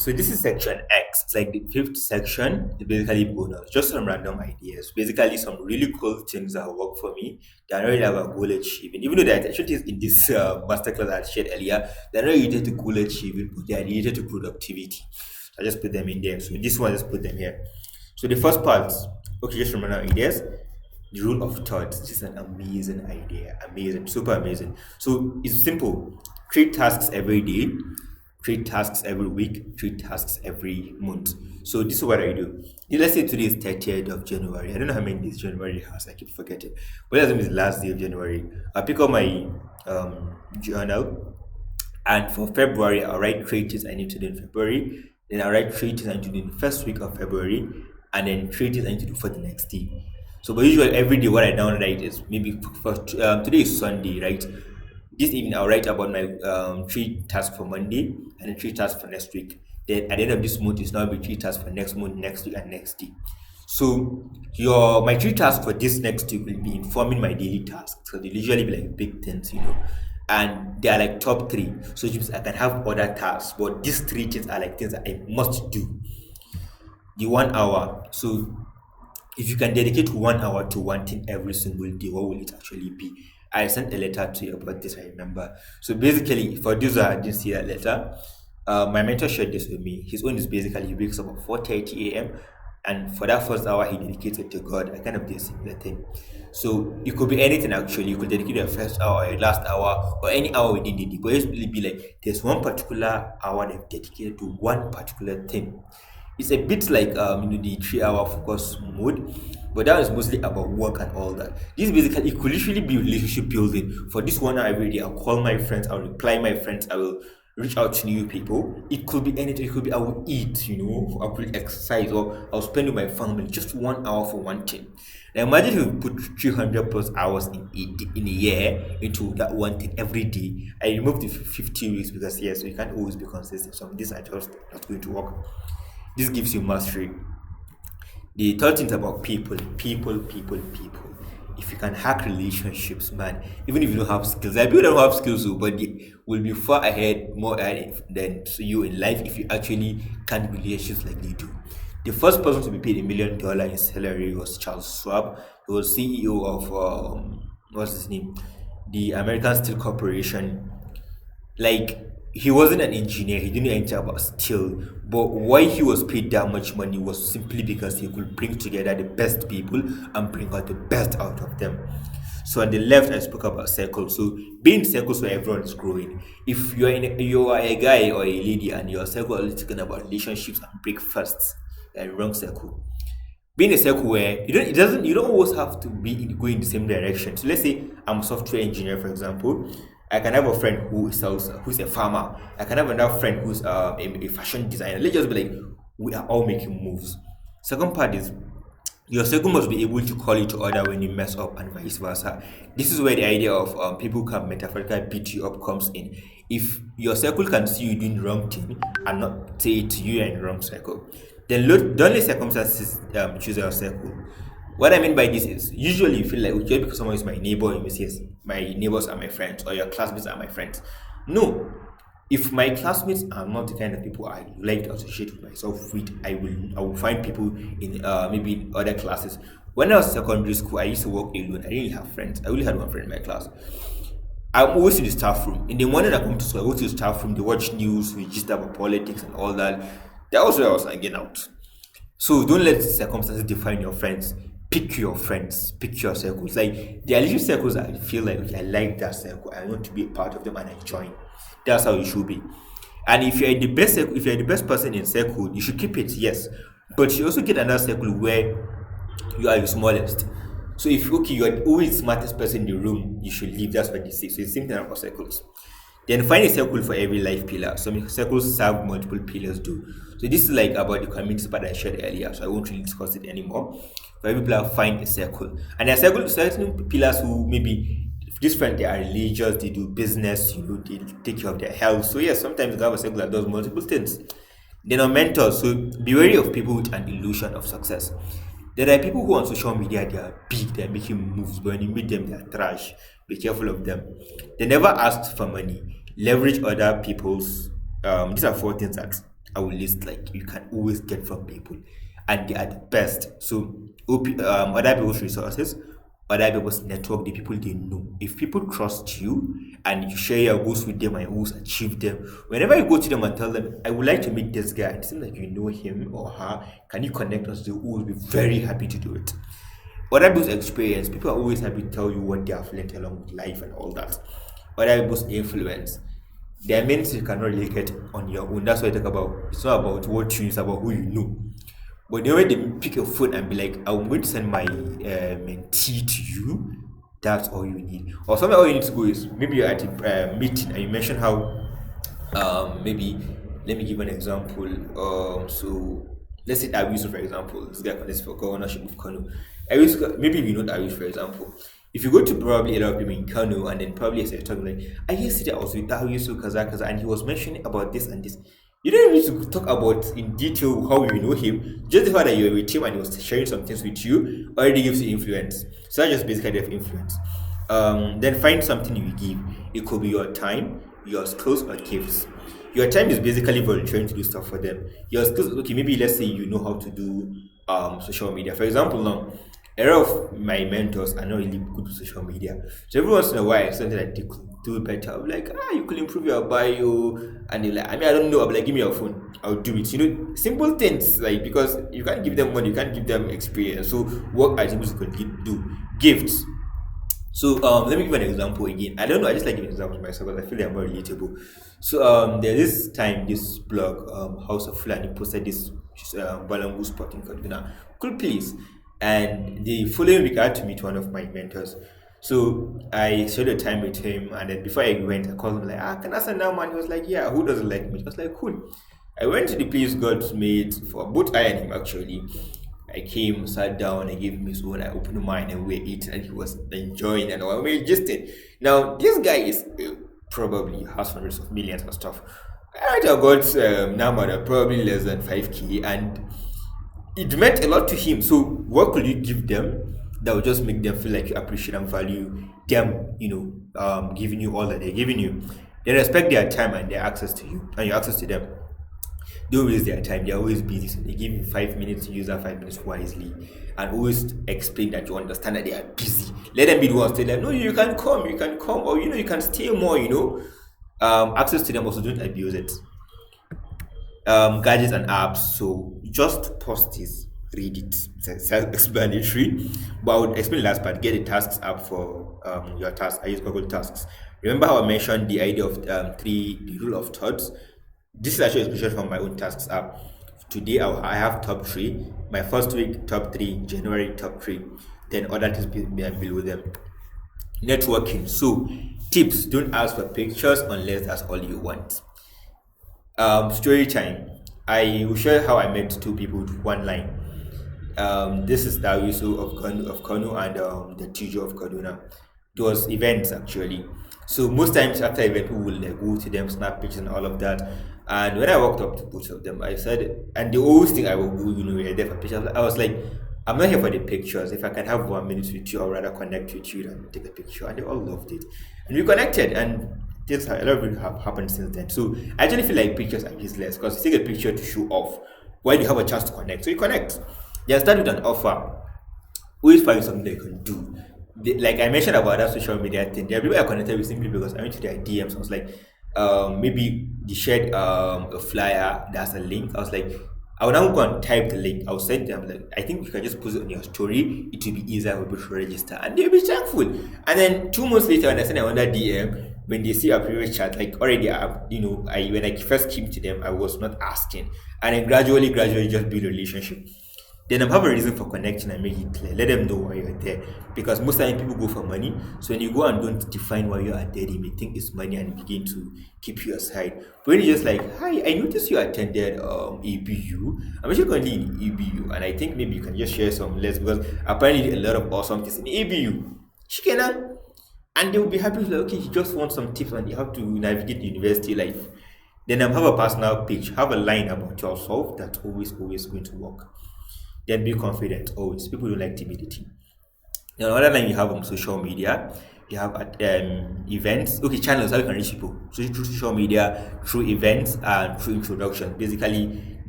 So this is section X. It's like the fifth section. It's basically bonus, just some random ideas. Basically, some really cool things that work for me. They are not really about goal achieving. Even though that actually is in this masterclass I shared earlier, they're not related to goal achieving, but they are related to productivity. So I just put them in there. So this one, just put them here. So the first part, okay, just remember ideas. The rule of thirds. This is an amazing idea. Amazing, super amazing. So it's simple. Create tasks every day, create tasks every week, create tasks every month. So this is what I do. Let's say today is 30th of January. I don't know how many days January has. I keep forgetting. But let's say it's the last day of January. I pick up my journal, and for February, I'll write three things I need to do in February. Then I'll write three things I need to do in the first week of February, and then three things I need to do for the next day. So, but usually every day, what I downwrite is maybe for today is Sunday, right? This evening, I'll write about my three tasks for Monday and then three tasks for next week. Then at the end of this month, it's now be three tasks for next month, next week, and next day. So your my three tasks for this next week will be informing my daily tasks. So they usually be like big things. And they are like top three. So it means I can have other tasks, but these three things are like things that I must do. The 1 hour. So if you can dedicate 1 hour to one thing every single day, what will it actually be? I sent a letter to you about this, I remember. So basically, for those that didn't see that letter, my mentor shared this with me. His own is basically he wakes up at 4:30 a.m. and for that first hour he dedicated to God. I kind of did a similar thing. So it could be anything actually. You could dedicate your first hour, your last hour, or any hour within the day. But it's really be like there's one particular hour they've dedicated to one particular thing. It's a bit like the 3 hour focus mode, but that is mostly about work and all that. This basically it could literally be relationship building. For this 1 hour every day, I'll call my friends, I'll reply my friends, I will reach out to new people. It could be anything, it could be I will eat, I could exercise, or I'll spend with my family just 1 hour for one thing. Now imagine if you put 300 plus hours in a year into that one thing every day. I removed the 50 weeks because yes, so you can't always be consistent. Some days are just not going to work. This gives you mastery. The third thing is about people. If you can hack relationships, man, even if you don't have skills, like people don't have skills, but they will be far ahead, more ahead than you in life if you actually can relationships like they do. The first person to be paid $1 million in salary was Charles Schwab. He was CEO of what's his name, the American Steel Corporation. Like he wasn't an engineer, he didn't know anything about steel, but why he was paid that much money was simply because he could bring together the best people and bring out the best out of them. So on the left I spoke about circles. So being circles where everyone is growing. If you are a guy or a lady and your circle is talking about relationships and breakfasts, you're in wrong circle. Being a circle where you don't always have to go in the same direction. So let's say I'm a software engineer, for example. I can have a friend who's a farmer. I can have another friend who's a fashion designer. Let's just be like, we are all making moves. Second part is your circle must be able to call each other when you mess up and vice versa. This is where the idea of people can metaphorically beat you up comes in. If your circle can see you doing the wrong thing and not say it to you in the wrong circle, then don't let circumstances choose your circle. What I mean by this is usually you feel like just because someone is my neighbor, you say yes, my neighbors are my friends or your classmates are my friends. No. If my classmates are not the kind of people I like to associate with myself with, I will find people in maybe in other classes. When I was in secondary school, I used to work alone. I didn't really have friends. I only had one friend in my class. I'm always in the staff room. In the morning I come to school, I go to the staff room, they watch news, we just about politics and all that. That was where I was hanging out. So don't let circumstances define your friends. Pick your friends, pick your circles. Like there are little circles that I feel like okay, I like that circle. I want to be a part of them and I join. That's how it should be. And if you're in the best circle, if you're the best person in circle, you should keep it, yes. But you also get another circle where you are the smallest. So if you're always the smartest person in the room, you should leave. That's what they say. So it's the same thing about circles. Then find a circle for every life pillar. Some circles serve multiple pillars too. So this is like about the community part I shared earlier. So I won't really discuss it anymore. For every pillar, find a circle. And there are certain pillars who maybe this friend they are religious, they do business, they take care of their health. So yes, sometimes you have a circle that does multiple things. Then on mentors, so be wary of people with an illusion of success. There are people who on social media they are big, they're making moves, but when you meet them, they're trash. Be careful of them. They never asked for money. Leverage other people's. These are four things that I will list like you can always get from people, and they are the best. So other people's resources, other people's network, the people they know. If people trust you and you share your goals with them and you always achieve them, whenever you go to them and tell them, I would like to meet this guy, it seems like you know him or her, can you connect us? They will always be very happy to do it. Other people's experience, people are always happy to tell you what they have learned along with life and all that. Other people's influence, there are many things you cannot really get on your own. That's what I talk about. It's not about what you, it's about who you know. But the way they pick your phone and be like, I'm going to send my mentee to you, that's all you need. Or somewhere all you need to go is maybe you're at a meeting and you mention how maybe let me give an example. So let's say Abisu, for example. This guy connects for governorship of Kano. Abisu, maybe you know Abisu, for example. If you go to probably a lot of people in Kano and then probably as you're talking like, I yesterday I was with Abisu Kaza Kaza and he was mentioning about this and this. You don't need to talk about in detail how you know him. Just the fact that you're with him and he was sharing some things with you already gives you influence. So that's just basically of influence. Then find something you give. It could be your time, your skills, or gifts. Your time is basically volunteering to do stuff for them. Your skills, okay, maybe let's say you know how to do social media. For example, now a lot of my mentors are not really good with social media. So every once in a while, something like they could do better. I'll be like, you could improve your bio. And they're like, I mean, I don't know. I'll be like, give me your phone. I'll do it. You know, simple things like because you can't give them money, you can't give them experience. So what items you can do? Gifts. So let me give an example again. I don't know, I just like giving examples myself because I feel they're more relatable. So there's this time this blog, House of Fulani, posted this Balangu spot in Kaduna. Cool place. And the following week I had to meet one of my mentors. So I shared a time with him and then before I went, I called him like, can I send now man? He was like, yeah, who doesn't like me? I was like, cool. I went to the place God made for both I and him actually. I came, sat down, I gave him his own, I opened mine and we ate and he was enjoying and all. We just did. Now, this guy is probably has hundreds of millions of stuff. I got number probably less than 5k and it meant a lot to him. So what could you give them that would just make them feel like you appreciate and value them, giving you all that they're giving you? They respect their time and their access to you and your access to them. Don't waste their time, they're always busy. So they give you 5 minutes to use that 5 minutes wisely and always explain that you understand that they are busy. Let them be the ones tell them, no, you can come, or you can stay more, access to them, also don't abuse it. Gadgets and apps, so just post this, read it. It's self-explanatory, but I would explain the last part. Get the tasks app for your tasks. I use Google Tasks. Remember how I mentioned the idea of the rule of thirds? This is actually a screenshot from my own tasks app. Today I have top 3. My first week top 3, January top 3, then other things below them. Networking. So tips: don't ask for pictures unless that's all you want. Story time. I will share how I met 2 people with one line. This is Dawisu of Kano and the teacher of Kaduna. It was events actually. So most times after event, we will go to them, snap pictures and all of that. And when I walked up to both of them, I said, and the always thing I will do, we're there for pictures. I was like, I'm not here for the pictures. If I can have 1 minute with you, I'd rather connect with you than take a picture. And they all loved it. And we connected, and things a lot of it have happened since then. So I actually feel like pictures are useless because you take a picture to show off while you have a chance to connect. So you connect. Then start with an offer. Always find something they can do. Like I mentioned about that social media thing, there are people I connected with simply because I went to their DMs. I was like, maybe they shared a flyer that's a link. I was like, I will now go and type the link. I'll send them like, I think you can just post it on your story. It will be easier for people to register, and they'll be thankful. And then 2 months later, when I send another DM, when they see a previous chat, like already, when I first came to them, I was not asking, and then gradually, just build a relationship. Then I have a reason for connecting and make it clear. Let them know why you're there. Because most time people go for money. So when you go and don't define why you are there, they may think it's money and begin to keep you aside. But when you're just like, hi, I noticed you attended ABU. I'm actually currently in ABU. And I think maybe you can just share some less because apparently a lot of awesome things in ABU. Shikena. And they will be happy like, okay, you just want some tips and you have to navigate the university life. Then have a personal page, have a line about yourself that's always going to work. Then be confident always. People don't like timidity. Now, another line you have on social media, You have events. Channels how you can reach people. So through social media, through events, and through introduction. Basically,